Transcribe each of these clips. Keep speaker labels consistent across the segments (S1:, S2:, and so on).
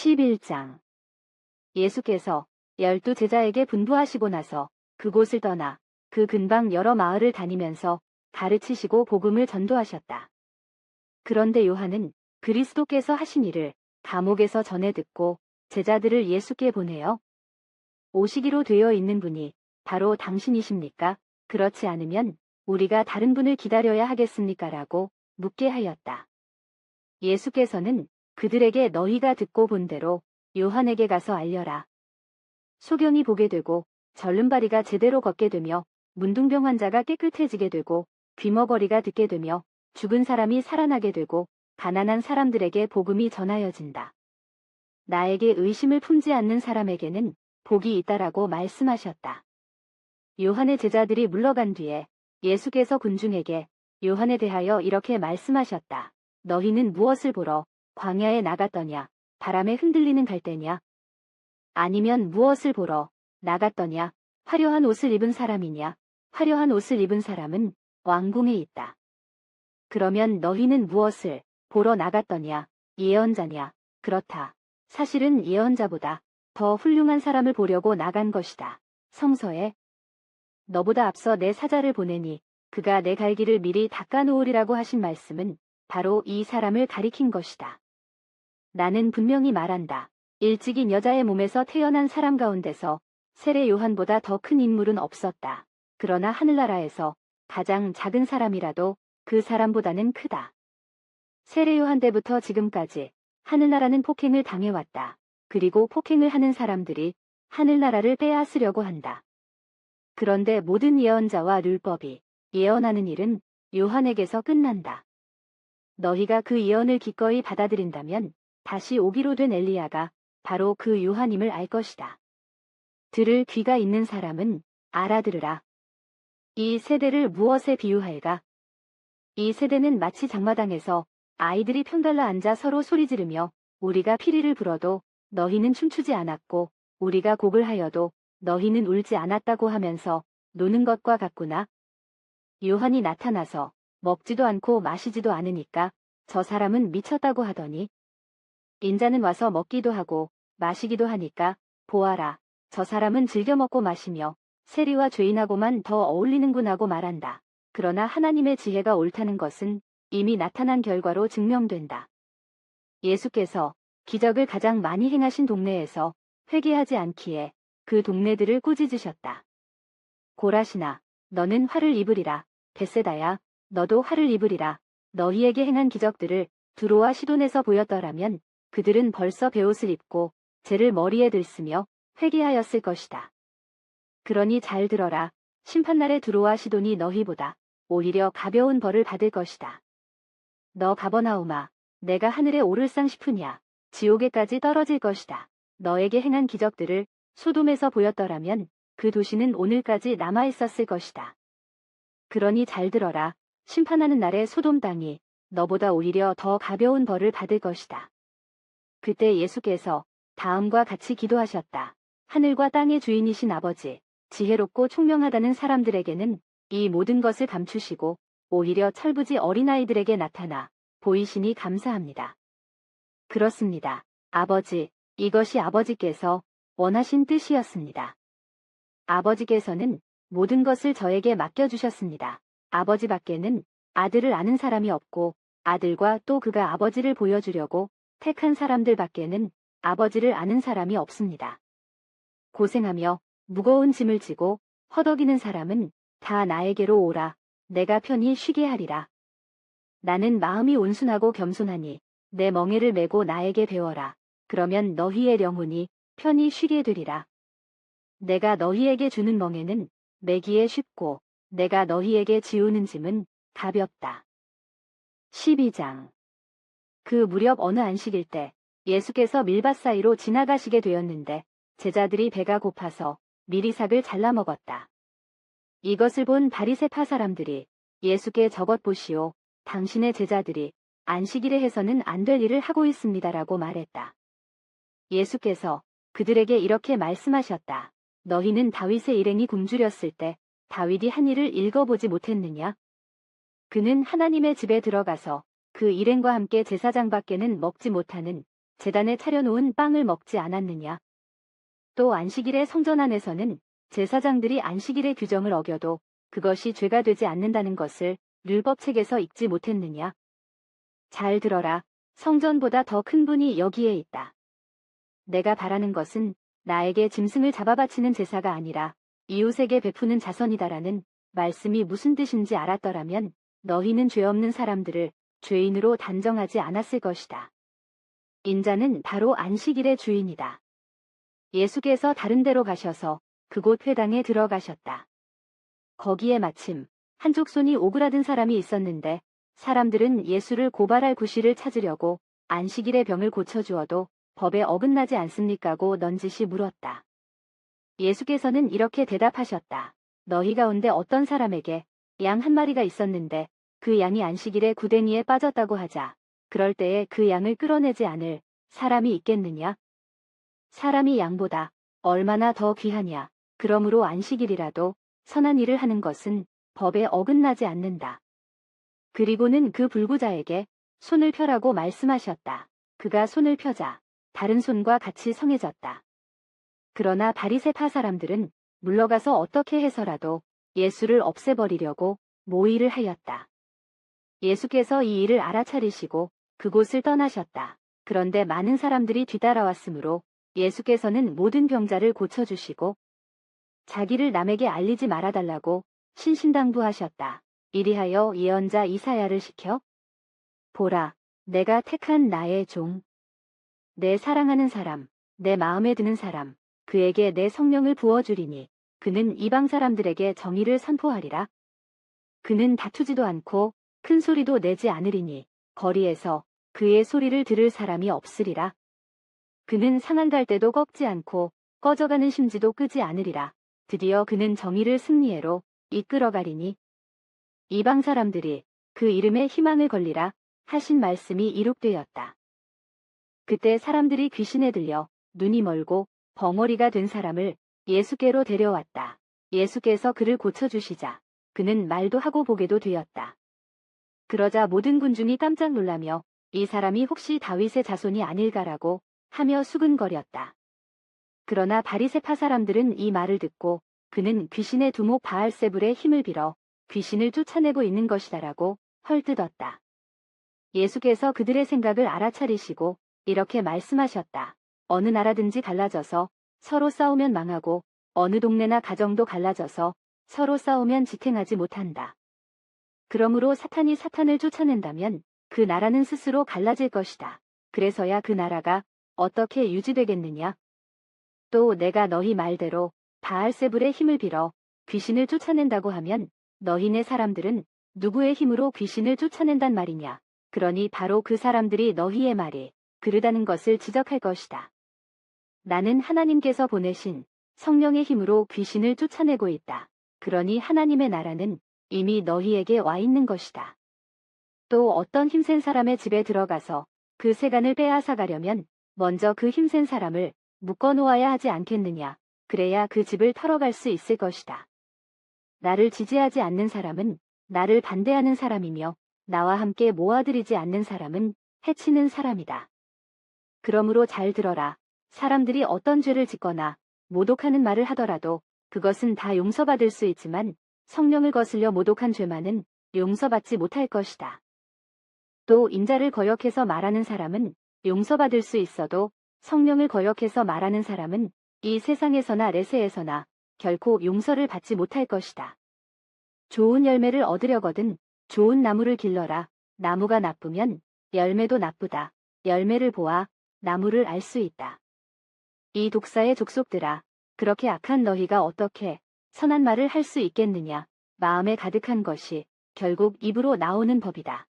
S1: 11장. 예수께서 12제자에게 분부하시고 나서 그곳을 떠나 그 근방 여러 마을을 다니면서 가르치시고 복음을 전도하셨다. 그런데 요한은 그리스도께서 하신 일을 감옥에서 전해 듣고 제자들을 예수께 보내어 오시기로 되어 있는 분이 바로 당신이십니까? 그렇지 않으면 우리가 다른 분을 기다려야 하겠습니까? 라고 묻게 하였다. 예수께서는 그들에게 너희가 듣고 본 대로 요한에게 가서 알려라. 소경이 보게 되고 절름발이가 제대로 걷게 되며 문둥병 환자가 깨끗해지게 되고 귀머거리가 듣게 되며 죽은 사람이 살아나게 되고 가난한 사람들에게 복음이 전하여진다. 나에게 의심을 품지 않는 사람에게는 복이 있다라고 말씀하셨다. 요한의 제자들이 물러간 뒤에 예수께서 군중에게 요한에 대하여 이렇게 말씀하셨다. 너희는 무엇을 보러 광야에 나갔더냐? 바람에 흔들리는 갈대냐? 아니면 무엇을 보러 나갔더냐? 화려한 옷을 입은 사람이냐? 화려한 옷을 입은 사람은 왕궁에 있다. 그러면 너희는 무엇을 보러 나갔더냐? 예언자냐? 그렇다. 사실은 예언자보다 더 훌륭한 사람을 보려고 나간 것이다. 성서에 너보다 앞서 내 사자를 보내니 그가 내 갈 길을 미리 닦아놓으리라고 하신 말씀은 바로 이 사람을 가리킨 것이다. 나는 분명히 말한다. 일찍인 여자의 몸에서 태어난 사람 가운데서 세례 요한보다 더 큰 인물은 없었다. 그러나 하늘나라에서 가장 작은 사람이라도 그 사람보다는 크다. 세례 요한 때부터 지금까지 하늘나라는 폭행을 당해왔다. 그리고 폭행을 하는 사람들이 하늘나라를 빼앗으려고 한다. 그런데 모든 예언자와 율법이 예언하는 일은 요한에게서 끝난다. 너희가 그 예언을 기꺼이 받아들인다면 다시 오기로 된 엘리야가 바로 그 요한임을 알 것이다. 들을 귀가 있는 사람은 알아들으라. 이 세대를 무엇에 비유할까? 이 세대는 마치 장마당에서 아이들이 편달라 앉아 서로 소리 지르며 우리가 피리를 불어도 너희는 춤추지 않았고 우리가 곡을 하여도 너희는 울지 않았다고 하면서 노는 것과 같구나. 요한이 나타나서 먹지도 않고 마시지도 않으니까 저 사람은 미쳤다고 하더니 인자는 와서 먹기도 하고 마시기도 하니까 보아라. 저 사람은 즐겨 먹고 마시며 세리와 죄인하고만 더 어울리는군 하고 말한다. 그러나 하나님의 지혜가 옳다는 것은 이미 나타난 결과로 증명된다. 예수께서 기적을 가장 많이 행하신 동네에서 회개하지 않기에 그 동네들을 꾸짖으셨다. 고라시나, 너는 화를 입으리라. 벳세다야, 너도 화를 입으리라. 너희에게 행한 기적들을 두로와 시돈에서 보였더라면 그들은 벌써 베옷을 입고 재를 머리에 들쓰며 회개하였을 것이다. 그러니 잘 들어라. 심판날에 두로와 시돈이 너희보다 오히려 가벼운 벌을 받을 것이다. 너 가버나움아, 내가 하늘에 오를상 싶으냐? 지옥에까지 떨어질 것이다. 너에게 행한 기적들을 소돔에서 보였더라면 그 도시는 오늘까지 남아있었을 것이다. 그러니 잘 들어라. 심판하는 날에 소돔 땅이 너보다 오히려 더 가벼운 벌을 받을 것이다. 그때 예수께서 다음과 같이 기도하셨다. 하늘과 땅의 주인이신 아버지, 지혜롭고 총명하다는 사람들에게는 이 모든 것을 감추시고 오히려 철부지 어린아이들에게 나타나 보이시니 감사합니다. 그렇습니다. 아버지, 이것이 아버지께서 원하신 뜻이었습니다. 아버지께서는 모든 것을 저에게 맡겨주셨습니다. 아버지 밖에는 아들을 아는 사람이 없고 아들과 또 그가 아버지를 보여주려고 택한 사람들 밖에는 아버지를 아는 사람이 없습니다. 고생하며 무거운 짐을 지고 허덕이는 사람은 다 나에게로 오라. 내가 편히 쉬게 하리라. 나는 마음이 온순하고 겸손하니 내 멍에를 메고 나에게 배워라. 그러면 너희의 영혼이 편히 쉬게 되리라. 내가 너희에게 주는 멍에는 매기에 쉽고 내가 너희에게 지우는 짐은 가볍다. 12장. 그 무렵 어느 안식일 때 예수께서 밀밭 사이로 지나가시게 되었는데 제자들이 배가 고파서 미리삭을 잘라 먹었다. 이것을 본 바리새파 사람들이 예수께 저것 보시오. 당신의 제자들이 안식일에 해서는 안 될 일을 하고 있습니다라고 말했다. 예수께서 그들에게 이렇게 말씀하셨다. 너희는 다윗의 일행이 굶주렸을 때 다윗이 한 일을 읽어보지 못했느냐? 그는 하나님의 집에 들어가서 그 일행과 함께 제사장 밖에는 먹지 못하는 제단에 차려놓은 빵을 먹지 않았느냐? 또 안식일의 성전 안에서는 제사장들이 안식일의 규정을 어겨도 그것이 죄가 되지 않는다는 것을 율법책에서 읽지 못했느냐? 잘 들어라. 성전보다 더 큰 분이 여기에 있다. 내가 바라는 것은 나에게 짐승을 잡아 바치는 제사가 아니라 이웃에게 베푸는 자선이다라는 말씀이 무슨 뜻인지 알았더라면 너희는 죄 없는 사람들을 죄인으로 단정하지 않았을 것이다. 인자는 바로 안식일의 주인이다. 예수께서 다른 데로 가셔서 그곳 회당에 들어가셨다. 거기에 마침 한쪽 손이 오그라든 사람이 있었는데 사람들은 예수를 고발할 구실을 찾으려고 안식일의 병을 고쳐주어도 법에 어긋나지 않습니까고 넌지시 물었다. 예수께서는 이렇게 대답하셨다. 너희 가운데 어떤 사람에게 양 한 마리가 있었는데 그 양이 안식일에 구덩이에 빠졌다고 하자. 그럴 때에 그 양을 끌어내지 않을 사람이 있겠느냐? 사람이 양보다 얼마나 더 귀하냐. 그러므로 안식일이라도 선한 일을 하는 것은 법에 어긋나지 않는다. 그리고는 그 불구자에게 손을 펴라고 말씀하셨다. 그가 손을 펴자 다른 손과 같이 성해졌다. 그러나 바리새파 사람들은 물러가서 어떻게 해서라도 예수를 없애버리려고 모의를 하였다. 예수께서 이 일을 알아차리시고 그곳을 떠나셨다. 그런데 많은 사람들이 뒤따라왔으므로 예수께서는 모든 병자를 고쳐주시고 자기를 남에게 알리지 말아달라고 신신당부하셨다. 이리하여 예언자 이사야를 시켜 보라, 내가 택한 나의 종, 내 사랑하는 사람, 내 마음에 드는 사람, 그에게 내 성령을 부어주리니 그는 이방 사람들에게 정의를 선포하리라. 그는 다투지도 않고 큰 소리도 내지 않으리니 거리에서 그의 소리를 들을 사람이 없으리라. 그는 상한 갈대도 꺾지 않고 꺼져가는 심지도 끄지 않으리라. 드디어 그는 정의를 승리해로 이끌어가리니 이방 사람들이 그 이름에 희망을 걸리라 하신 말씀이 이룩되었다. 그때 사람들이 귀신에 들려 눈이 멀고 벙어리가 된 사람을 예수께로 데려왔다. 예수께서 그를 고쳐주시자 그는 말도 하고 보게도 되었다. 그러자 모든 군중이 깜짝 놀라며 이 사람이 혹시 다윗의 자손이 아닐까라고 하며 수근거렸다. 그러나 바리새파 사람들은 이 말을 듣고 그는 귀신의 두목 바알세불의 힘을 빌어 귀신을 쫓아내고 있는 것이다라고 헐뜯었다. 예수께서 그들의 생각을 알아차리시고 이렇게 말씀하셨다. 어느 나라든지 갈라져서 서로 싸우면 망하고 어느 동네나 가정도 갈라져서 서로 싸우면 지탱하지 못한다. 그러므로 사탄이 사탄을 쫓아낸다면 그 나라는 스스로 갈라질 것이다. 그래서야 그 나라가 어떻게 유지되겠느냐? 또 내가 너희 말대로 바알세불의 힘을 빌어 귀신을 쫓아낸다고 하면 너희네 사람들은 누구의 힘으로 귀신을 쫓아낸단 말이냐? 그러니 바로 그 사람들이 너희의 말이 그르다는 것을 지적할 것이다. 나는 하나님께서 보내신 성령의 힘으로 귀신을 쫓아내고 있다. 그러니 하나님의 나라는 이미 너희에게 와 있는 것이다. 또 어떤 힘센 사람의 집에 들어가서 그 세간을 빼앗아 가려면 먼저 그 힘센 사람을 묶어 놓아야 하지 않겠느냐. 그래야 그 집을 털어갈 수 있을 것이다. 나를 지지하지 않는 사람은 나를 반대하는 사람이며 나와 함께 모아들이지 않는 사람은 해치는 사람이다. 그러므로 잘 들어라. 사람들이 어떤 죄를 짓거나 모독하는 말을 하더라도 그것은 다 용서받을 수 있지만 성령을 거슬려 모독한 죄만은 용서받지 못할 것이다. 또 인자를 거역해서 말하는 사람은 용서받을 수 있어도 성령을 거역해서 말하는 사람은 이 세상에서나 레세에서나 결코 용서를 받지 못할 것이다. 좋은 열매를 얻으려거든 좋은 나무를 길러라. 나무가 나쁘면 열매도 나쁘다. 열매를 보아 나무를 알 수 있다. 이 독사의 족속들아, 그렇게 악한 너희가 어떻게 선한 말을 할 수 있겠느냐. 마음에 가득한 것이 결국 입으로 나오는 법이다.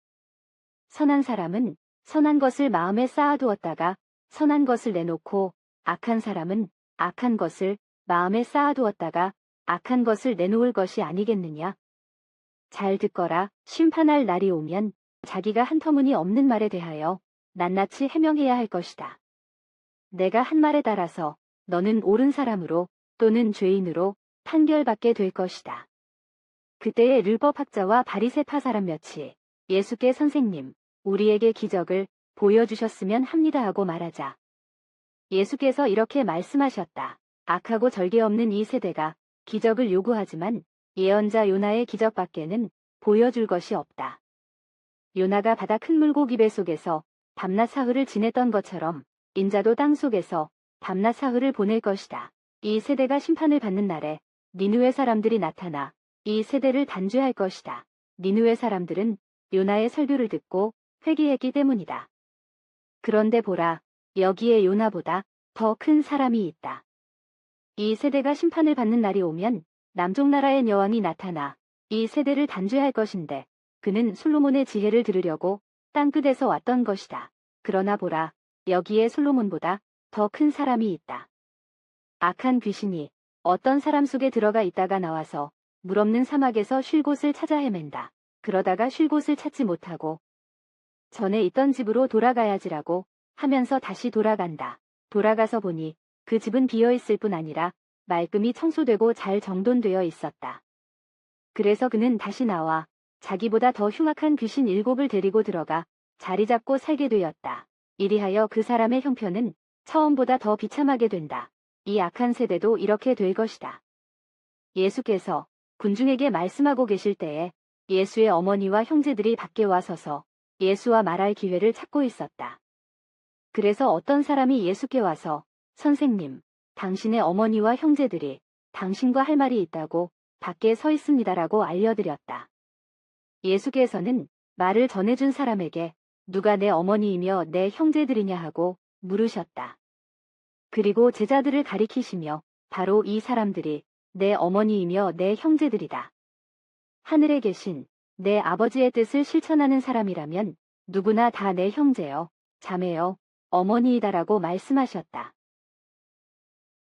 S1: 선한 사람은 선한 것을 마음에 쌓아두었다가 선한 것을 내놓고 악한 사람은 악한 것을 마음에 쌓아두었다가 악한 것을 내놓을 것이 아니겠느냐. 잘 듣거라. 심판할 날이 오면 자기가 한터무니 없는 말에 대하여 낱낱이 해명해야 할 것이다. 내가 한 말에 따라서 너는 옳은 사람으로 또는 죄인으로 판결받게 될 것이다. 그때의 율법학자와 바리새파 사람 몇이 예수께 선생님, 우리에게 기적을 보여주셨으면 합니다 하고 말하자 예수께서 이렇게 말씀하셨다. 악하고 절개 없는 이 세대가 기적을 요구하지만 예언자 요나의 기적밖에는 보여줄 것이 없다. 요나가 바다 큰 물고기 배 속에서 밤낮 사흘을 지냈던 것처럼 인자도 땅 속에서 밤낮 사흘을 보낼 것이다. 이 세대가 심판을 받는 날에 니느웨 사람들이 나타나 이 세대를 단죄할 것이다. 니느웨 사람들은 요나의 설교를 듣고 회개했기 때문이다. 그런데 보라, 여기에 요나보다 더 큰 사람이 있다. 이 세대가 심판을 받는 날이 오면 남쪽 나라의 여왕이 나타나 이 세대를 단죄할 것인데 그는 솔로몬의 지혜를 들으려고 땅끝에서 왔던 것이다. 그러나 보라, 여기에 솔로몬보다 더 큰 사람이 있다. 악한 귀신이 어떤 사람 속에 들어가 있다가 나와서 물 없는 사막에서 쉴 곳을 찾아 헤맨다. 그러다가 쉴 곳을 찾지 못하고 전에 있던 집으로 돌아가야지라고 하면서 다시 돌아간다. 돌아가서 보니 그 집은 비어있을 뿐 아니라 말끔히 청소되고 잘 정돈되어 있었다. 그래서 그는 다시 나와 자기보다 더 흉악한 귀신 7을 데리고 들어가 자리 잡고 살게 되었다. 이리하여 그 사람의 형편은 처음보다 더 비참하게 된다. 이 악한 세대도 이렇게 될 것이다. 예수께서 군중에게 말씀하고 계실 때에 예수의 어머니와 형제들이 밖에 와 서서 예수와 말할 기회를 찾고 있었다. 그래서 어떤 사람이 예수께 와서 선생님, 당신의 어머니와 형제들이 당신과 할 말이 있다고 밖에 서 있습니다라고 알려드렸다. 예수께서는 말을 전해준 사람에게 누가 내 어머니이며 내 형제들이냐 하고 물으셨다. 그리고 제자들을 가리키시며 바로 이 사람들이 내 어머니이며 내 형제들이다. 하늘에 계신 내 아버지의 뜻을 실천하는 사람이라면 누구나 다 내 형제여, 자매여, 어머니이다라고 말씀하셨다.